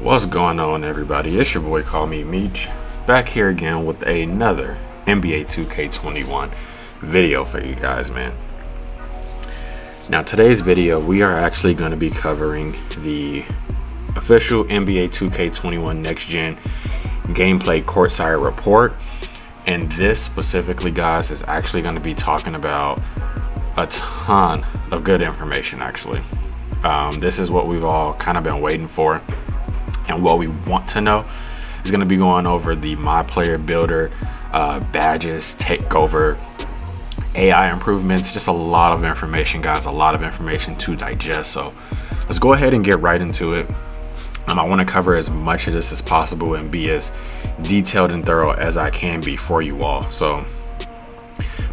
What's going on, everybody? It's your boy Call Me Meech, back here again with another NBA 2K21 video for you guys, man. Now today's video, we are actually going to be covering the official NBA 2K21 Next Gen gameplay courtside report, and this specifically, guys, is actually going to be talking about a ton of good information. Actually, this is what we've all kind of been waiting for. And what we want to know is going to be going over the My Player Builder, badges, Takeover, AI improvements, just a lot of information, guys, a lot of information to digest. So let's go ahead and get right into it. I want to cover as much of this as possible and be as detailed and thorough as I can be for you all. So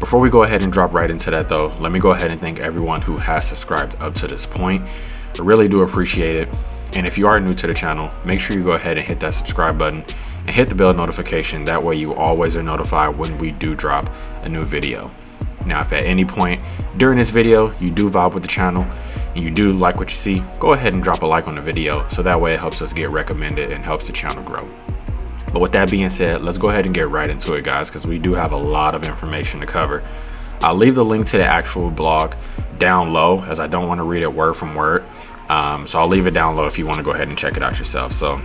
before we go ahead and drop right into that, though, let me go ahead and thank everyone who has subscribed up to this point. I really do appreciate it. And if you are new to the channel, make sure you go ahead and hit that subscribe button and hit the bell notification. That way you always are notified when we do drop a new video. Now, if at any point during this video you do vibe with the channel and you do like what you see, go ahead and drop a like on the video, so that way it helps us get recommended and helps the channel grow. But with that being said, let's go ahead and get right into it, guys, because we do have a lot of information to cover. I'll leave the link to the actual blog down low, as I don't want to read it word from word. So I'll leave it down low if you want to go ahead and check it out yourself. So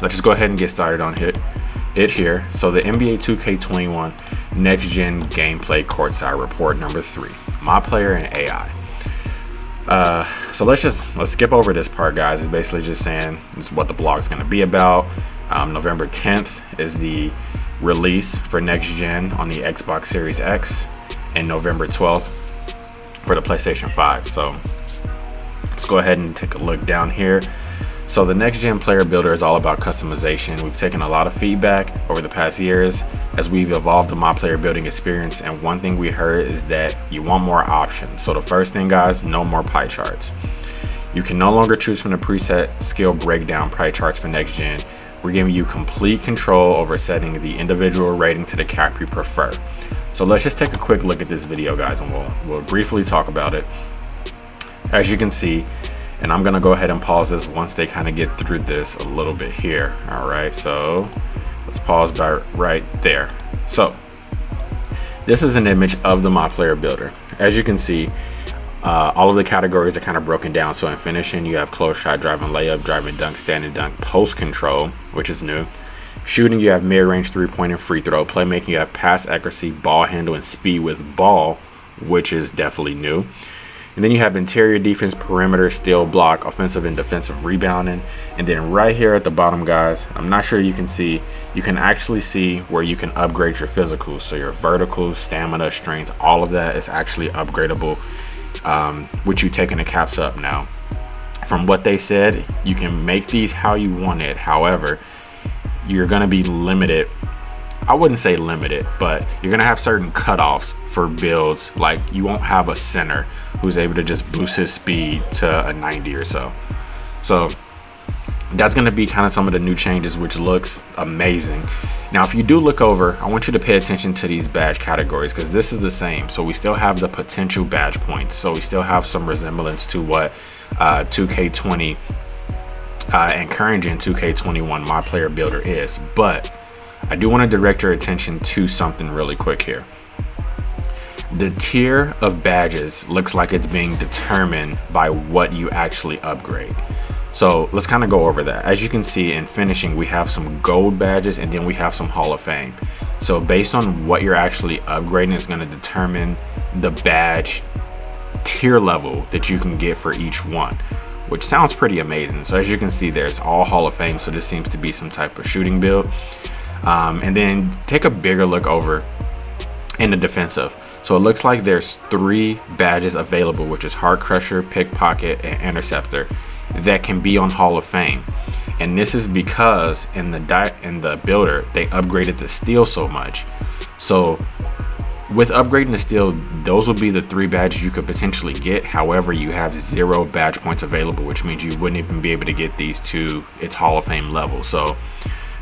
let's just go ahead and get started on it here. So the NBA 2K21 Next Gen Gameplay Courtside Report number 3, My Player and AI. So let's skip over this part, guys. It's basically just saying this is what the blog is going to be about. November 10th is the release for Next Gen on the Xbox Series X, and November 12th for the PlayStation 5. So let's go ahead and take a look down here. So the Next Gen Player Builder is all about customization. We've taken a lot of feedback over the past years as we've evolved the My Player building experience, and one thing we heard is that you want more options. So the first thing, guys, no more pie charts. You can no longer choose from the preset skill breakdown pie charts for Next Gen. We're giving you complete control over setting the individual rating to the cap you prefer. So let's just take a quick look at this video, guys, and we'll briefly talk about it. As you can see, and I'm gonna go ahead and pause this once they kind of get through this a little bit here. All right, so let's pause by right there. So this is an image of the My Player Builder. As you can see, all of the categories are kind of broken down. So in finishing, you have close shot, driving layup, driving dunk, standing dunk, post control, which is new. Shooting, you have mid-range, three-point, and free throw. Playmaking, you have pass accuracy, ball handle, and speed with ball, which is definitely new. And then you have interior defense, perimeter, steal, block, offensive and defensive rebounding. And then right here at the bottom, guys, I'm not sure you can see, you can actually see where you can upgrade your physicals. So your verticals, stamina, strength, all of that is actually upgradable, which you taking the caps up now. From what they said, you can make these how you want it. However, you're going to be limited. I wouldn't say limited, but you're going to have certain cutoffs for builds. Like you won't have a center who's able to just boost his speed to a 90 or so. So that's going to be kind of some of the new changes, which looks amazing. Now, if you do look over, I want you to pay attention to these badge categories, because this is the same. So we still have the potential badge points. So we still have some resemblance to what 2K20 and current gen 2K21 My Player Builder is. But I do want to direct your attention to something really quick here. The tier of badges looks like it's being determined by what you actually upgrade. So let's kind of go over that. As you can see in finishing, we have some gold badges and then we have some Hall of Fame. So based on what you're actually upgrading is going to determine the badge tier level that you can get for each one, which sounds pretty amazing. So as you can see, there's all Hall of Fame. So this seems to be some type of shooting build. And then take a bigger look over in the defensive. So it looks like there's 3 badges available, which is Heart Crusher, Pickpocket, and Interceptor, that can be on Hall of Fame. And this is because in the builder, they upgraded the steal so much. So with upgrading the steal, those will be the 3 badges you could potentially get. However, you have 0 badge points available, which means you wouldn't even be able to get these to its Hall of Fame level. So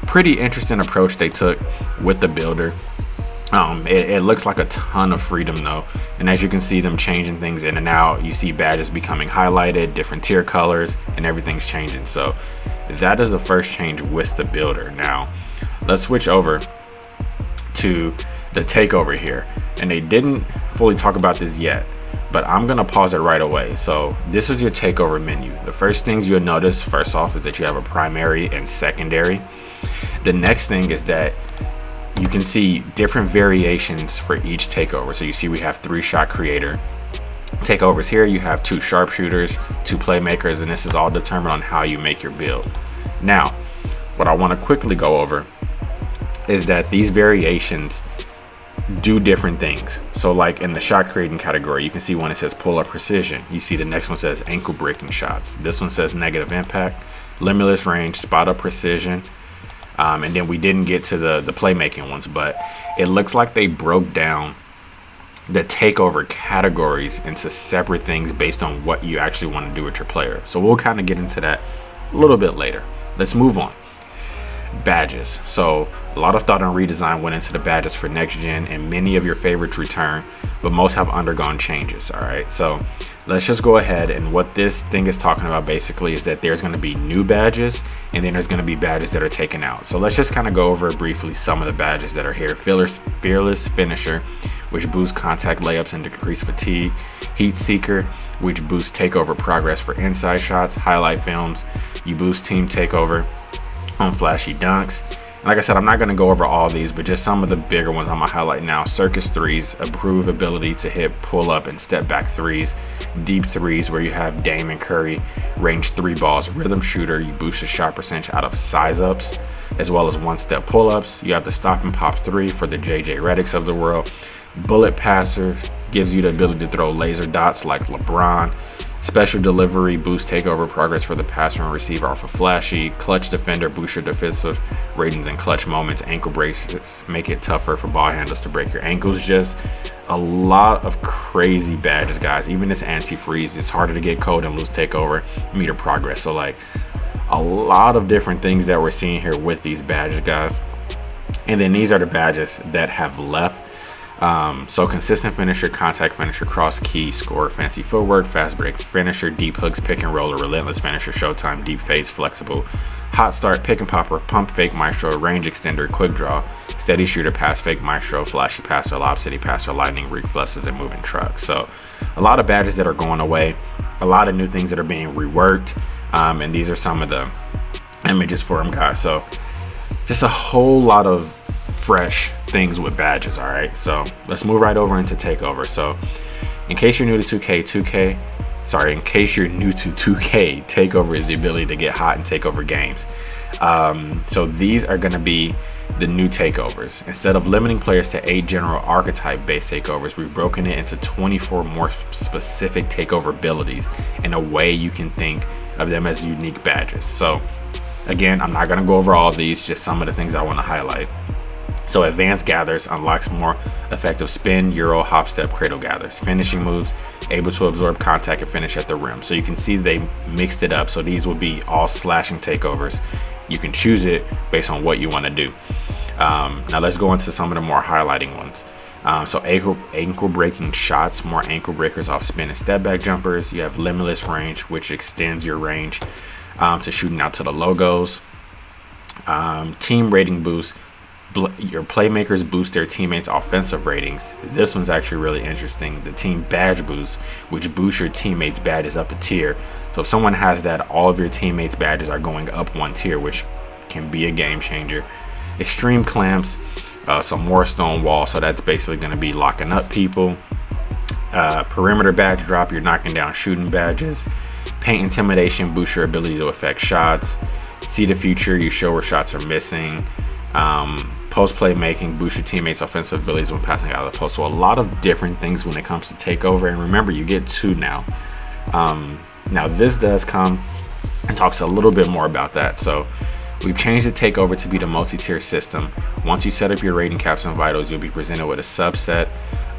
pretty interesting approach they took with the builder. It looks like a ton of freedom though, and as you can see them changing things in and out, you see badges becoming highlighted, different tier colors, and everything's changing. So that is the first change with the builder. Now let's switch over to the takeover here, and they didn't fully talk about this yet, but I'm gonna pause it right away. So this is your takeover menu. The first things you'll notice first off is that you have a primary and secondary. The next thing is that you can see different variations for each takeover. So you see we have 3-shot creator takeovers here. You have 2 sharpshooters, 2 playmakers, and this is all determined on how you make your build. Now, what I want to quickly go over is that these variations do different things. So like in the shot creating category, you can see one it says pull up precision. You see the next one says ankle breaking shots. This one says negative impact, limitless range, spot up precision. And then we didn't get to the playmaking ones, but it looks like they broke down the takeover categories into separate things based on what you actually want to do with your player. So we'll kind of get into that a little bit later. Let's move on. Badges. So a lot of thought and redesign went into the badges for next gen, and many of your favorites return, but most have undergone changes. All right, so let's just go ahead, and what this thing is talking about basically is that there's going to be new badges, and then there's going to be badges that are taken out. So let's just kind of go over briefly some of the badges that are here. Fearless Finisher, which boosts contact layups and decrease fatigue. Heat Seeker, which boosts takeover progress for inside shots. Highlight Films, you boost team takeover on flashy dunks. And like I said, I'm not going to go over all these, but just some of the bigger ones I'm going to highlight now. Circus threes, improve ability to hit pull up and step back threes. Deep threes, where you have Dame and Curry range 3 balls. Rhythm shooter, you boost the shot percentage out of size ups as well as one step pull ups. You have the stop and pop 3 for the JJ Redicks of the world. Bullet passer gives you the ability to throw laser dots like LeBron. Special delivery boosts takeover progress for the passer and receiver off of flashy. Clutch defender boosts your defensive ratings in clutch moments. Ankle braces make it tougher for ball handlers to break your ankles. Just a lot of crazy badges, guys. Even this anti-freeze, it's harder to get cold and lose takeover meter progress. So like a lot of different things that we're seeing here with these badges, guys. And then these are the badges that have left. So consistent finisher, contact finisher, cross key, score, fancy footwork, fast break finisher, deep hooks, pick and roller, relentless finisher, showtime, deep phase, flexible, hot start, pick and popper, pump fake maestro, range extender, quick draw, steady shooter, pass fake maestro, flashy passer, lob city passer, lightning, reflexes, and moving truck. So a lot of badges that are going away, a lot of new things that are being reworked, and these are some of the images for them, guys. So just a whole lot of fresh things with badges. All right, so let's move right over into takeover. So in case you're new to 2K, takeover is the ability to get hot and take over games. So these are going to be the new takeovers. Instead of limiting players to 8 general archetype based takeovers, we've broken it into 24 more specific takeover abilities in a way you can think of them as unique badges. So again, I'm not going to go over all of these, just some of the things I want to highlight. So advanced gathers unlocks more effective spin, euro, hop step, cradle gathers. Finishing moves, able to absorb contact and finish at the rim. So you can see they mixed it up. So these will be all slashing takeovers. You can choose it based on what you want to do. Now let's go into some of the more highlighting ones. So ankle breaking shots, more ankle breakers off spin and step back jumpers. You have limitless range, which extends your range to shooting out to the logos. Team rating boost. Your playmakers boost their teammates' offensive ratings. This one's actually really interesting. The team badge boost, which boosts your teammates' badges up a tier. So if someone has that, all of your teammates' badges are going up 1 tier, which can be a game changer. Extreme clamps, some more stone wall. So that's basically going to be locking up people. Perimeter badge drop, you're knocking down shooting badges. Paint intimidation boosts your ability to affect shots. See the future, you show where shots are missing. Post playmaking boosts your teammates' offensive abilities when passing out of the post. So a lot of different things when it comes to takeover. And remember, you get 2 now. Now this does come and talks a little bit more about that. So we've changed the takeover to be the multi-tier system. Once you set up your rating caps and vitals, you'll be presented with a subset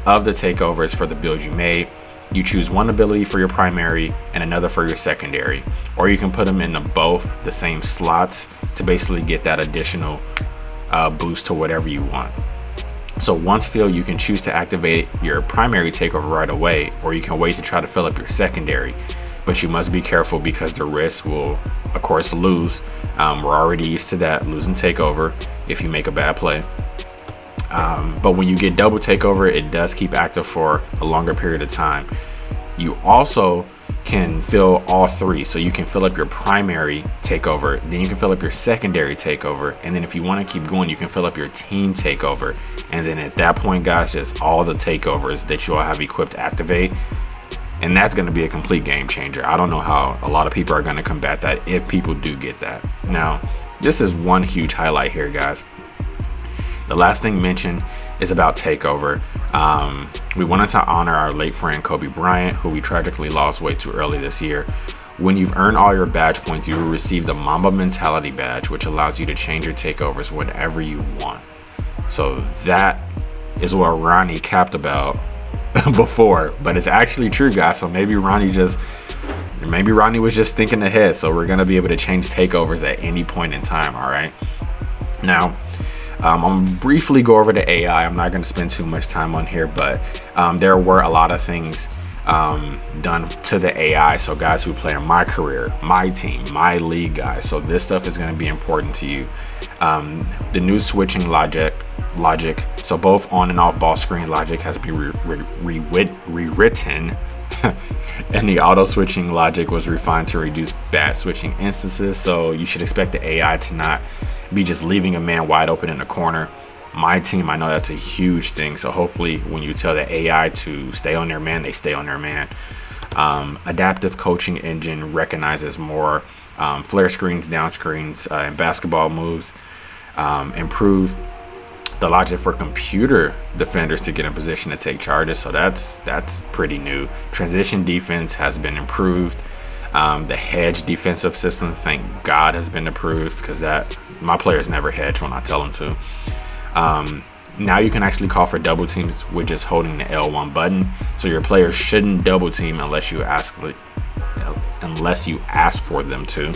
of the takeovers for the build you made. You choose one ability for your primary and another for your secondary, or you can put them into both the same slots to basically get that additional boost to whatever you want. So once filled, you can choose to activate your primary takeover right away, or you can wait to try to fill up your secondary. But you must be careful because the risk will, of course, lose. We're already used to that, losing takeover if you make a bad play. But when you get double takeover, it does keep active for a longer period of time. You also can fill all three. So you can fill up your primary takeover, then you can fill up your secondary takeover, and then if you want to keep going, you can fill up your team takeover. And then at that point, guys, just all the takeovers that you all have equipped activate. And that's going to be a complete game changer. I don't know how a lot of people are going to combat that if people do get that. Now, this is one huge highlight here, guys. The last thing mentioned is about Takeover. We wanted to honor our late friend Kobe Bryant, who we tragically lost way too early this year. When you've earned all your badge points, you will receive the Mamba Mentality badge, which allows you to change your takeovers whenever you want. So that is what Ronnie capped about before, but it's actually true, guys. So maybe Ronnie was just thinking ahead. So we're gonna be able to change takeovers at any point in time. All right. Now, I'm gonna briefly go over the AI. I'm not gonna spend too much time on here, but there were a lot of things done to the AI. So guys who play in my career, my team, my league, guys. So this stuff is gonna be important to you. The new switching logic. So both on and off ball screen logic has been rewritten. And the auto switching logic was refined to reduce bad switching instances. So you should expect the AI to not be just leaving a man wide open in the corner. My team, I know that's a huge thing. So hopefully when you tell the AI to stay on their man, they stay on their man. Adaptive coaching engine recognizes more flare screens, down screens, and basketball moves. Improve the logic for computer defenders to get in position to take charges. So that's pretty new. Transition defense has been improved. The hedge defensive system, thank God, has been approved, because that my players never hedge when I tell them to. Now you can actually call for double teams with just holding the L1 button. So your players shouldn't double team unless you ask for them to.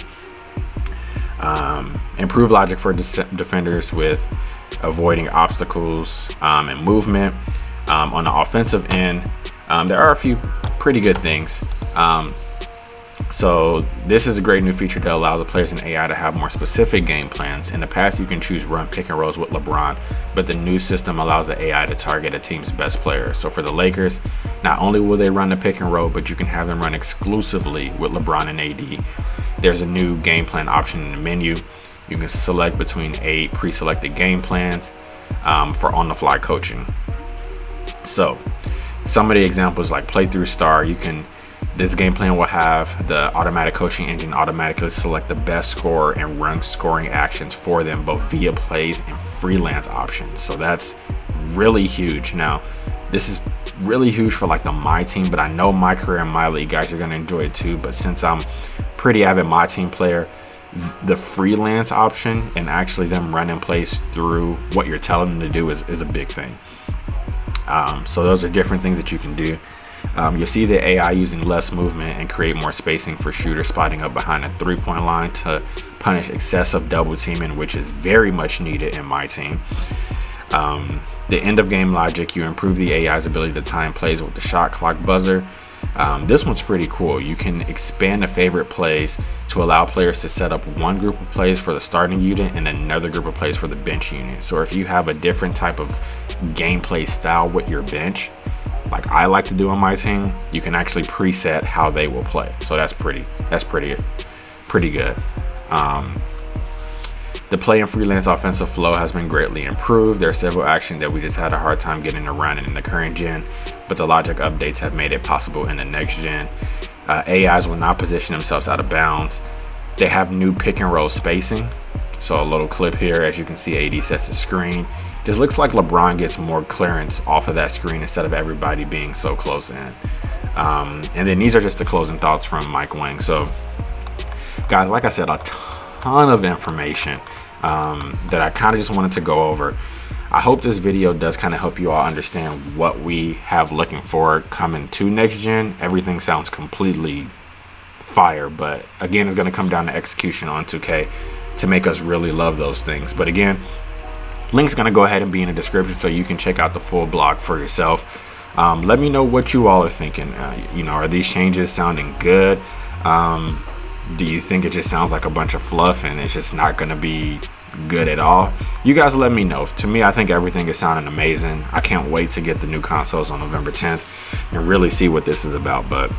Improve logic for defenders with avoiding obstacles and movement. On the offensive end, there are a few pretty good things. So this is a great new feature that allows the players in AI to have more specific game plans. In the past, you can choose run pick and rolls with LeBron, but the new system allows the AI to target a team's best player. So for the Lakers, not only will they run the pick and roll, but you can have them run exclusively with LeBron and AD. There's a new game plan option in the menu. You can select between 8 pre-selected game plans for on-the-fly coaching. So some of the examples, like Playthrough Star, this game plan will have the automatic coaching engine automatically select the best scorer and run scoring actions for them, both via plays and freelance options. So that's really huge. Now, this is really huge for like my team, but I know my career and my league guys are going to enjoy it too. But since I'm pretty avid my team player, the freelance option and actually them running plays through what you're telling them to do is a big thing. So those are different things that you can do. You'll see the AI using less movement and create more spacing for shooters spotting up behind a three-point line to punish excessive double teaming, which is very much needed in my team. The end of game logic, you improve the AI's ability to time plays with the shot clock buzzer. This one's pretty cool. You can expand the favorite plays to allow players to set up one group of plays for the starting unit and another group of plays for the bench unit. So if you have a different type of gameplay style with your bench, like I like to do on my team, you can actually preset how they will play. So that's pretty good. The play and freelance offensive flow has been greatly improved. There are several actions that we just had a hard time getting to run in the current gen, but the logic updates have made it possible in the next gen. AIs will not position themselves out of bounds. They have new pick and roll spacing. So a little clip here, as you can see, AD sets the screen. This looks like LeBron gets more clearance off of that screen instead of everybody being so close in. And then these are just the closing thoughts from Mike Wang. So guys, like I said, a ton of information that I kind of just wanted to go over. I hope this video does kind of help you all understand what we have looking forward coming to next gen. Everything sounds completely fire, but again, it's going to come down to execution on 2K to make us really love those things. But again, Link's gonna go ahead and be in the description so you can check out the full blog for yourself. Let me know what you all are thinking. You know, are these changes sounding good? Do you think it just sounds like a bunch of fluff and it's just not gonna be good at all? You guys let me know. To me, I think everything is sounding amazing. I can't wait to get the new consoles on November 10th and really see what this is about. But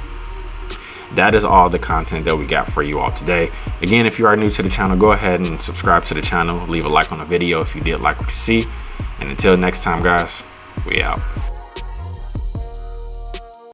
that is all the content that we got for you all today. Again, if you are new to the channel, go ahead and subscribe to the channel. Leave a like on the video if you did like what you see. And until next time, guys, we out.